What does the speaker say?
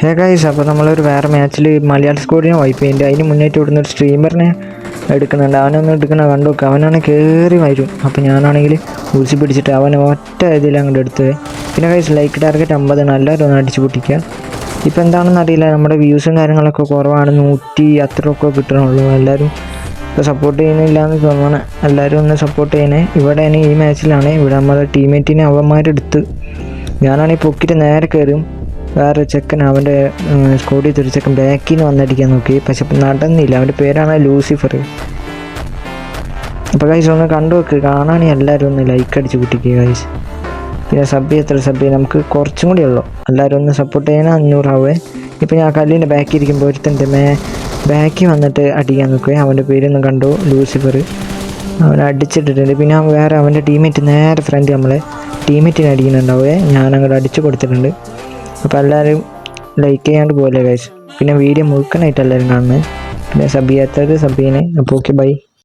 Hey guys, അപ്പോൾ നമ്മളൊരു വേറെ മാച്ചിൽ മലയാള സ്കോഡിനെ വൈപ്പ് ചെയ്യുന്നുണ്ട്. അതിന് മുന്നേറ്റ് ഇവിടുന്ന് ഒരു സ്ട്രീമറിനെ എടുക്കുന്നുണ്ട്. അവനൊന്നും എടുക്കണ കണ്ടു നോക്കുക. അവനാണെങ്കിൽ കയറി വരും. അപ്പോൾ ഞാനാണെങ്കിൽ ഊസി പിടിച്ചിട്ട് അവനെ ഒറ്റ ഇതിൽ അങ്ങോട്ട് എടുത്തത്. പിന്നെ ഗൈസ്, ലൈക്ക് ടാർഗറ്റ് 50 എല്ലാവരും ഒന്ന് അടിച്ച് പൊട്ടിക്കുക. ഇപ്പോൾ എന്താണെന്ന് അറിയില്ല, നമ്മുടെ വ്യൂസും കാര്യങ്ങളൊക്കെ കുറവാണ്. 100 അത്രയൊക്കെ കിട്ടണുള്ളൂ. എല്ലാവരും ഇപ്പോൾ സപ്പോർട്ട് ചെയ്യുന്നില്ല എന്ന് തോന്നണം. എല്ലാവരും ഒന്ന് സപ്പോർട്ട് ചെയ്യണേ. ഇവിടെയാണ് ഈ മാച്ചിലാണ്. ഇവിടെ നമ്മുടെ ടീമേറ്റിനെ അവന്മാരെടുത്ത് ഞാനാണെങ്കിൽ പൊക്കിയിട്ട് നേരെ കയറും. വേറെ ചെക്കൻ അവൻ്റെ സ്കോഡിൽ ഒരു ചെക്കൻ ബാക്കിൽ നിന്ന് വന്നടിക്കാൻ നോക്കി. പക്ഷെ നടന്നില്ല. അവൻ്റെ പേരാണ് ലൂസിഫർ. അപ്പോൾ ഗൈസ് ഒന്ന് കണ്ടു നോക്ക്. കാണാണെങ്കിൽ എല്ലാവരും ഒന്ന് ലൈക്ക് അടിച്ച് പൊട്ടിക്കുക ഗൈസ്. പിന്നെ സബ് നമുക്ക് കുറച്ചും കൂടി ഉള്ളൂ. എല്ലാവരും ഒന്ന് സപ്പോർട്ട് ചെയ്യാൻ 500 ആവേ. ഇപ്പോൾ ഞാൻ കല്ലിൻ്റെ ബാക്കിൽ ഇരിക്കുമ്പോൾ ഒരുത്തൻ്റെ ബാക്കിൽ വന്നിട്ട് അടിക്കാൻ നോക്കുക. അവൻ്റെ പേരൊന്നും കണ്ടു, ലൂസിഫർ. അവനെ അടിച്ചിട്ടിട്ടുണ്ട്. പിന്നെ വേറെ അവൻ്റെ ടീമേറ്റ് നേരെ ഫ്രണ്ട് നമ്മളെ ടീമേറ്റിനെ അടിക്കുന്നുണ്ടാവേ. ഞാനങ്ങോട്ട് അടിച്ചു കൊടുത്തിട്ടുണ്ട്. അപ്പോൾ എല്ലാവരും ലൈക്ക് ചെയ്യാണ്ട് പോലെ ഗൈസ്. പിന്നെ വീഡിയോ മുഴുവനായിട്ട് എല്ലാവരും കാണുന്നത്. പിന്നെ സബ് ചെയ്യാത്തത് സബ് ചെയ്യണേ. അപ്പോൾ ഓക്കെ, ബൈ.